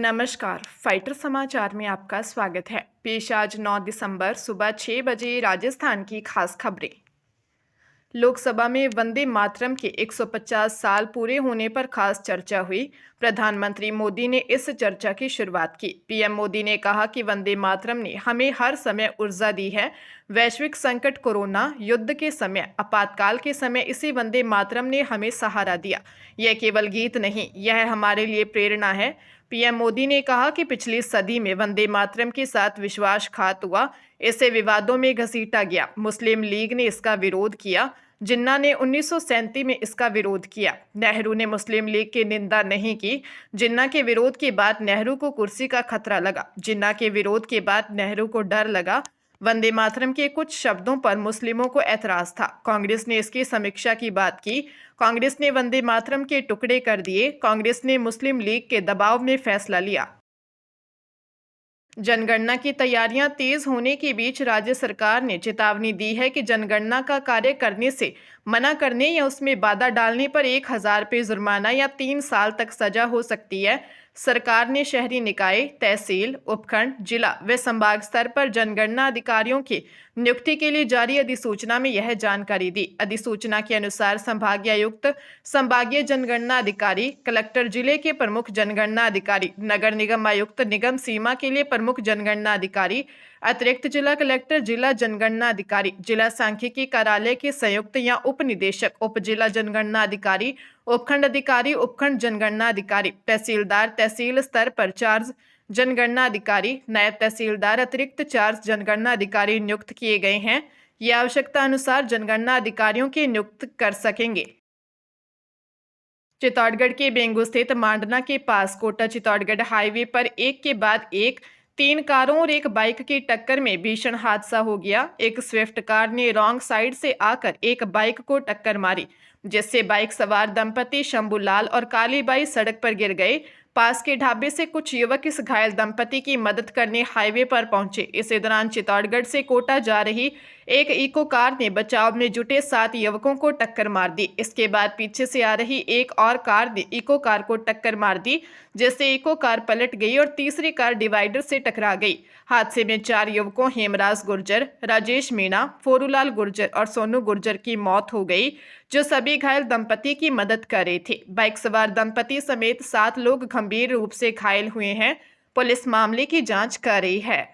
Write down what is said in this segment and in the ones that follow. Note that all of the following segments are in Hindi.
नमस्कार। फाइटर समाचार में आपका स्वागत है। पेश आज 9 दिसंबर सुबह 6 बजे राजस्थान की खास खबरें। लोकसभा में वंदे मातरम के 150 साल पूरे होने पर खास चर्चा हुई। प्रधानमंत्री मोदी ने इस चर्चा की शुरुआत की। पीएम मोदी ने कहा कि वंदे मातरम ने हमें हर समय ऊर्जा दी है। वैश्विक संकट, कोरोना, युद्ध के समय, आपातकाल के समय इसी वंदे मातरम ने हमें सहारा दिया। यह केवल गीत नहीं, यह हमारे लिए प्रेरणा है। पीएम मोदी ने कहा कि पिछली सदी में वंदे मातरम के साथ विश्वासघात हुआ, इसे विवादों में घसीटा गया। मुस्लिम लीग ने इसका विरोध किया, जिन्ना ने 1937 में इसका विरोध किया। नेहरू ने मुस्लिम लीग की निंदा नहीं की। जिन्ना के विरोध के बाद नेहरू को कुर्सी का खतरा लगा। जिन्ना के विरोध के बाद नेहरू को डर लगा। वंदे मातरम के कुछ शब्दों पर मुस्लिमों को ऐतराज था। कांग्रेस ने इसकी समीक्षा की बात की। कांग्रेस ने वंदे मातरम के टुकड़े कर दिए। कांग्रेस ने मुस्लिम लीग के दबाव में फैसला लिया। जनगणना की तैयारियां तेज होने के बीच राज्य सरकार ने चेतावनी दी है कि जनगणना का कार्य करने से मना करने या उसमें बाधा डालने पर 1,000 रुपये जुर्माना या 3 साल तक सजा हो सकती है। सरकार ने शहरी निकाय, तहसील, उपखंड, जिला व संभाग स्तर पर जनगणना अधिकारियों की नियुक्ति के लिए जारी अधिसूचना में यह जानकारी दी। अधिसूचना के अनुसार संभागीय आयुक्त, संभागीय जनगणना अधिकारी, कलेक्टर, जिले के प्रमुख जनगणना अधिकारी, नगर निगम आयुक्त, निगम सीमा के लिए प्रमुख जनगणना अधिकारी, अतिरिक्त जिला कलेक्टर, जिला जनगणना अधिकारी, जिला सांख्यिकी कार्यालय के संयुक्त या उप निदेशक, उप जिला जनगणना अधिकारी, उपखंड अधिकारी, उपखंड जनगणना अधिकारी, तहसीलदार, तहसील स्तर पर 4 जनगणना अधिकारी, नायब तहसीलदार, अतिरिक्त 4 जनगणना अधिकारी नियुक्त किए गए हैं। ये आवश्यकता अनुसार जनगणना अधिकारियों की नियुक्त कर सकेंगे। चित्तौड़गढ़ के बेंगू स्थित मांडना के पास कोटा चित्तौड़गढ़ हाईवे पर एक के बाद एक 3 कारों और एक बाइक की टक्कर में भीषण हादसा हो गया। एक स्विफ्ट कार ने रॉन्ग साइड से आकर एक बाइक को टक्कर मारी, जिससे बाइक सवार दंपति शंभूलाल और कालीबाई सड़क पर गिर गए। पास के ढाबे से कुछ युवक इस घायल दंपति की मदद करने हाईवे पर पहुंचे। इसी दौरान चित्तौड़गढ़ से कोटा जा रही एक इको कार ने बचाव में जुटे 7 युवकों को टक्कर मार दी। इसके बाद पीछे से आ रही एक और कार ने इको कार को टक्कर मार दी, जिससे इको कार पलट गई और तीसरी कार डिवाइडर से टकरा गई। हादसे में 4 युवकों हेमराज गुर्जर, राजेश मीणा, फोरूलाल गुर्जर और सोनू गुर्जर की मौत हो गई, जो सभी घायल दंपति की मदद कर रहे थे। बाइक सवार दंपति समेत 7 लोग गंभीर रूप से घायल हुए हैं। पुलिस मामले की जांच कर रही है।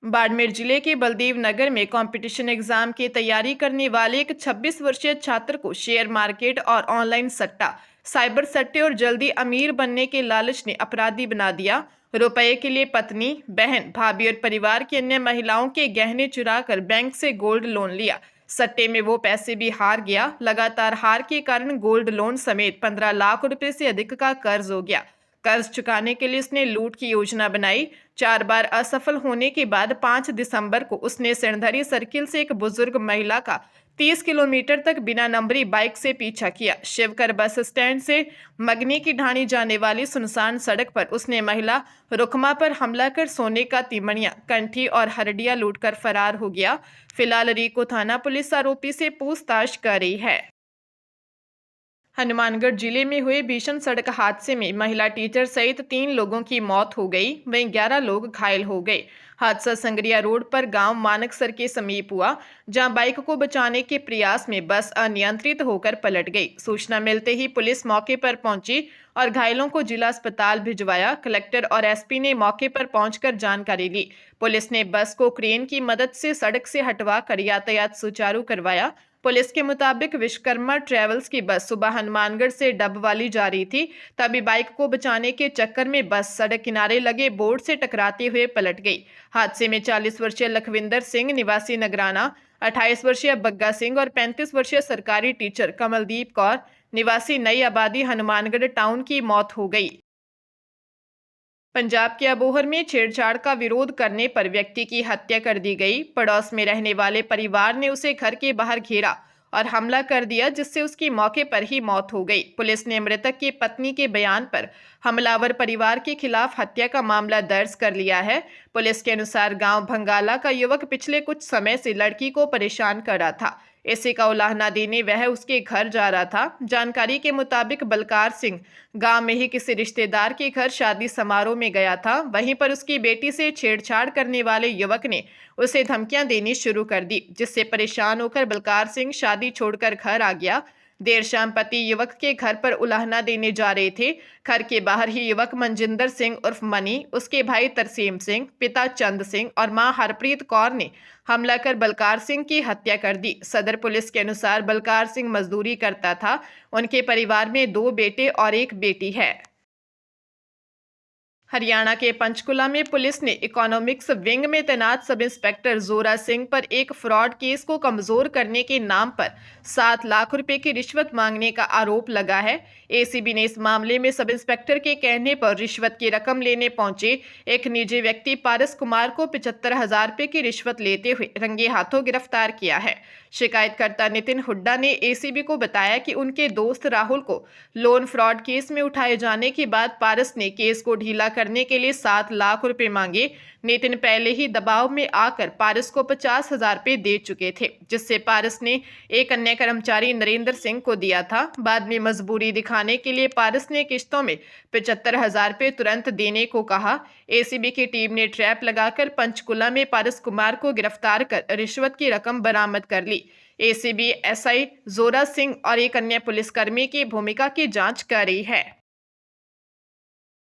बाड़मेर जिले के बलदेव नगर में कंपटीशन एग्जाम की तैयारी करने वाले एक 26 वर्षीय छात्र को शेयर मार्केट और ऑनलाइन सट्टा, साइबर सट्टे और जल्दी अमीर बनने के लालच ने अपराधी बना दिया। रुपए के लिए पत्नी, बहन, भाभी और परिवार की अन्य महिलाओं के गहने चुराकर बैंक से गोल्ड लोन लिया। सट्टे में वो पैसे भी हार गया। लगातार हार के कारण गोल्ड लोन समेत 15 लाख रुपए से अधिक का कर्ज हो गया। कर्ज चुकाने के लिए उसने लूट की योजना बनाई। 4 बार असफल होने के बाद 5 दिसंबर को उसने सिणधरी सर्किल से एक बुजुर्ग महिला का 30 किलोमीटर तक बिना नंबरी बाइक से पीछा किया। शिवकर बस स्टैंड से मगनी की ढाणी जाने वाली सुनसान सड़क पर उसने महिला रुकमा पर हमला कर सोने का तीमणिया, कंठी और हरडिया लूटकर फरार हो गया। फिलहाल रीको थाना पुलिस आरोपी से पूछताछ कर रही है। हनुमानगढ़ जिले में हुए भीषण सड़क हादसे में महिला टीचर सहित 3 लोगों की मौत हो गई, वहीं 11 लोग घायल हो गए। हादसा संगरिया रोड पर गांव मानकसर के समीप हुआ, जहां बाइक को बचाने के प्रयास में बस अनियंत्रित होकर पलट गई। सूचना मिलते ही पुलिस मौके पर पहुंची और घायलों को जिला अस्पताल भिजवाया। कलेक्टर और एसपी ने मौके पर पहुंचकर जानकारी ली। पुलिस ने बस को क्रेन की मदद से सड़क से हटवाकर यातायात सुचारू करवाया। पुलिस के मुताबिक विश्वकर्मा ट्रेवल्स की बस सुबह हनुमानगढ़ से डबवाली जा रही थी, तभी बाइक को बचाने के चक्कर में बस सड़क किनारे लगे बोर्ड से टकराते हुए पलट गई। हादसे में 40 वर्षीय लखविंदर सिंह निवासी नगराना, 28 वर्षीय बग्गा सिंह और 35 वर्षीय सरकारी टीचर कमलदीप कौर निवासी नई आबादी हनुमानगढ़ टाउन की मौत हो गई। पंजाब के अबोहर में छेड़छाड़ का विरोध करने पर व्यक्ति की हत्या कर दी गई। पड़ोस में रहने वाले परिवार ने उसे घर के बाहर घेरा और हमला कर दिया, जिससे उसकी मौके पर ही मौत हो गई। पुलिस ने मृतक की पत्नी के बयान पर हमलावर परिवार के खिलाफ हत्या का मामला दर्ज कर लिया है। पुलिस के अनुसार गांव भंगाला का युवक पिछले कुछ समय से लड़की को परेशान कर रहा था। इसी का उलाहना देने वह उसके घर जा रहा था। जानकारी के मुताबिक बलकार सिंह गांव में ही किसी रिश्तेदार के घर शादी समारोह में गया था। वहीं पर उसकी बेटी से छेड़छाड़ करने वाले युवक ने उसे धमकियां देनी शुरू कर दी, जिससे परेशान होकर बलकार सिंह शादी छोड़कर घर आ गया। देर शाम पति युवक के घर पर उलाहना देने जा रहे थे। घर के बाहर ही युवक मनजिंदर सिंह उर्फ मनी, उसके भाई तरसीम सिंह, पिता चंद सिंह और मां हरप्रीत कौर ने हमला कर बलकार सिंह की हत्या कर दी। सदर पुलिस के अनुसार बलकार सिंह मजदूरी करता था। उनके परिवार में 2 बेटे और 1 बेटी है। हरियाणा के पंचकुला में पुलिस ने इकोनॉमिक्स विंग में तैनात सब इंस्पेक्टर जोरा सिंह पर एक फ्रॉड केस को कमजोर करने के नाम पर 7 लाख रुपए की रिश्वत मांगने का आरोप लगा है। एसीबी ने इस मामले में सब इंस्पेक्टर के कहने पर रिश्वत की रकम लेने पहुंचे एक निजी व्यक्ति पारस कुमार को 75,000 रुपए की रिश्वत लेते हुए रंगे हाथों गिरफ्तार किया है। शिकायतकर्ता नितिन हुड्डा ने एसीबी को बताया कि उनके दोस्त राहुल को लोन फ्रॉड केस में उठाए जाने के बाद पारस ने केस को ढीला करने के लिए 7 लाख रुपए मांगे। नितिन पहले ही दबाव में आकर पारस को 50,000 रुपए दे चुके थे, जिससे पारस ने एक अन्य कर्मचारी नरेंद्र सिंह को दिया था। बाद में मजबूरी दिखाने के लिए पारस ने किश्तों में 75,000 रुपए तुरंत देने को कहा। एसीबी की टीम ने ट्रैप लगाकर पंचकुला में पारस कुमार को गिरफ्तार कर रिश्वत की रकम बरामद कर ली। एसीबी एसआई जोरा सिंह और एक अन्य पुलिसकर्मी की भूमिका की जांच कर रही है।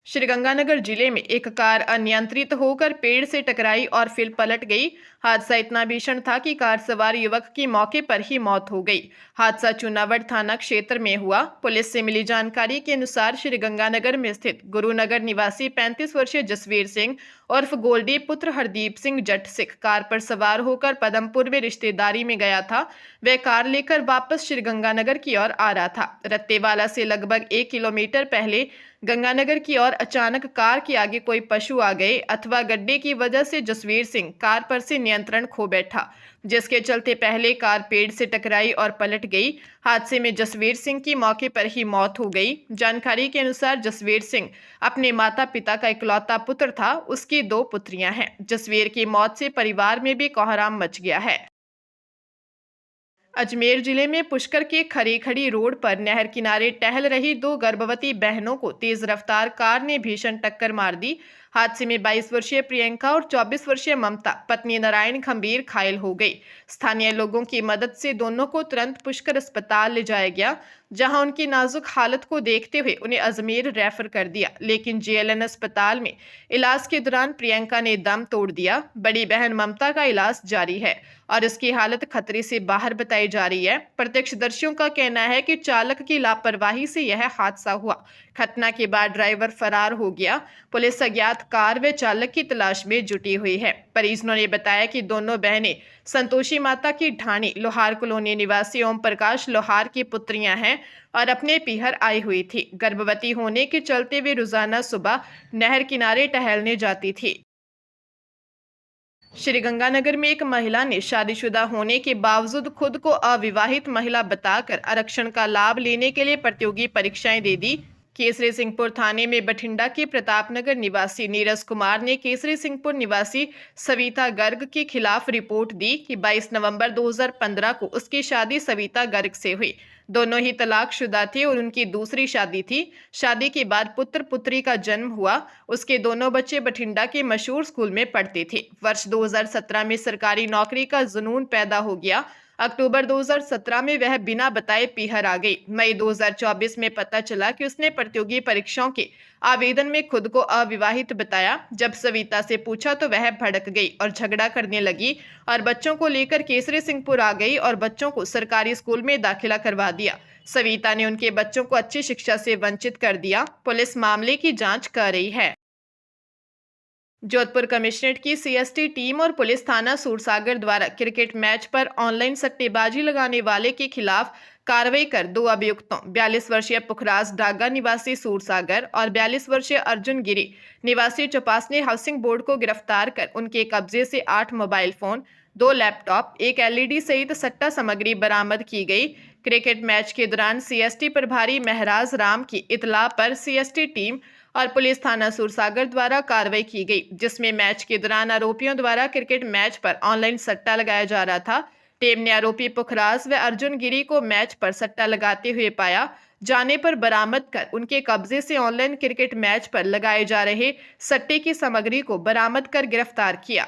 श्रीगंगानगर जिले में एक कार अनियंत्रित होकर पेड़ से टकराई और फिर पलट गई। हादसा इतना भीषण था कि कार सवार युवक की मौके पर ही मौत हो गई। हादसा चुनावड़ थाना क्षेत्र में हुआ। पुलिस से मिली जानकारी के अनुसार श्रीगंगानगर में स्थित गुरुनगर निवासी 35 वर्षीय जसवीर सिंह उर्फ गोल्डी पुत्र हरदीप सिंह जट सिख कार पर सवार होकर पदमपुर में रिश्तेदारी में गया था। वह कार लेकर वापस श्रीगंगानगर की ओर आ रहा था। रत्तेवाला से लगभग 1 किलोमीटर पहले गंगानगर की ओर अचानक कार के आगे कोई पशु आ गए अथवा गड्ढे की वजह से जसवीर सिंह कार पर से नियंत्रण खो बैठा, जिसके चलते पहले कार पेड़ से टकराई और पलट गई। हादसे में जसवीर सिंह की मौके पर ही मौत हो गई। जानकारी के अनुसार जसवीर सिंह अपने माता पिता का इकलौता पुत्र था। उसकी 2 पुत्रियां हैं। जसवीर की मौत से परिवार में भी कोहराम मच गया है। अजमेर जिले में पुष्कर के खरीखड़ी रोड पर नहर किनारे टहल रही 2 गर्भवती बहनों को तेज रफ्तार कार ने भीषण टक्कर मार दी। हादसे में 22 वर्षीय प्रियंका और 24 वर्षीय ममता पत्नी नारायण गंभीर घायल हो गई। स्थानीय लोगों की मदद से दोनों को तुरंत पुष्कर अस्पताल ले जाया गया, जहां उनकी नाजुक हालत को देखते हुए उन्हें अजमेर रेफर कर दिया, लेकिन जेएलएन अस्पताल में इलाज के दौरान प्रियंका ने दम तोड़ दिया। बड़ी बहन ममता का इलाज जारी है और इसकी हालत खतरे से बाहर बताई जा रही है। प्रत्यक्षदर्शियों का कहना है कि चालक की लापरवाही से यह हादसा हुआ। घटना के बाद ड्राइवर फरार हो गया। पुलिस अज्ञात कार व चालक की तलाश में जुटी हुई है। परिजनों ने बताया कि दोनों बहनें संतोषी माता की ढाणी लोहार कॉलोनी निवासी ओम प्रकाश लोहार की पुत्रियां हैं और अपने पीहर आई हुई थी। गर्भवती होने के चलते वे रोजाना सुबह नहर किनारे टहलने जाती थी। श्रीगंगानगर में एक महिला ने शादीशुदा होने के बावजूद खुद को अविवाहित महिला बताकर आरक्षण का लाभ लेने के लिए प्रतियोगी परीक्षाएं दे दी। केसरी सिंहपुर थाने में बठिंडा के प्रतापनगर निवासी नीरज कुमार ने केसरी सिंहपुर निवासी सविता गर्ग के खिलाफ रिपोर्ट दी कि 22 नवंबर 2015 को उसकी शादी सविता गर्ग से हुई। दोनों ही तलाकशुदा थे और उनकी दूसरी शादी थी। शादी के बाद पुत्र पुत्री का जन्म हुआ। उसके दोनों बच्चे बठिंडा के मशहूर स्कूल में पढ़ते थे। वर्ष 2017 में सरकारी नौकरी का जुनून पैदा हो गया। अक्टूबर 2017 में वह बिना बताए पीहर आ गई। मई 2024 में पता चला कि उसने प्रतियोगी परीक्षाओं के आवेदन में खुद को अविवाहित बताया। जब सविता से पूछा तो वह भड़क गई और झगड़ा करने लगी और बच्चों को लेकर केसरी सिंहपुर आ गई और बच्चों को सरकारी स्कूल में दाखिला करवा दिया। सविता ने उनके बच्चों को अच्छी शिक्षा से वंचित कर दिया। पुलिस मामले की जांच कर रही है। जोधपुर कमिश्नरेट की सीएसटी टीम और पुलिस थाना सूरसागर द्वारा क्रिकेट मैच पर ऑनलाइन सट्टेबाजी लगाने वाले के खिलाफ कार्रवाई कर 2 अभियुक्तों 42 वर्षीय पुखराज डागा निवासी सूरसागर और 42 वर्षीय अर्जुन गिरी निवासी चौपासने हाउसिंग बोर्ड को गिरफ्तार कर उनके कब्जे से 8 मोबाइल फोन, 2 लैपटॉप, 1 एलईडी सहित सट्टा सामग्री बरामद की गई। क्रिकेट मैच के दौरान सीएसटी प्रभारी महराज राम की इतला पर सीएसटी टीम और पुलिस थाना सूरसागर द्वारा कार्रवाई की गई, जिसमें मैच के दौरान आरोपियों द्वारा क्रिकेट मैच पर ऑनलाइन सट्टा लगाया जा रहा था। टीम ने आरोपी पुखराज व अर्जुन गिरी को मैच पर सट्टा लगाते हुए पाया जाने पर बरामद कर उनके कब्जे से ऑनलाइन क्रिकेट मैच पर लगाए जा रहे सट्टे की सामग्री को बरामद कर गिरफ्तार किया।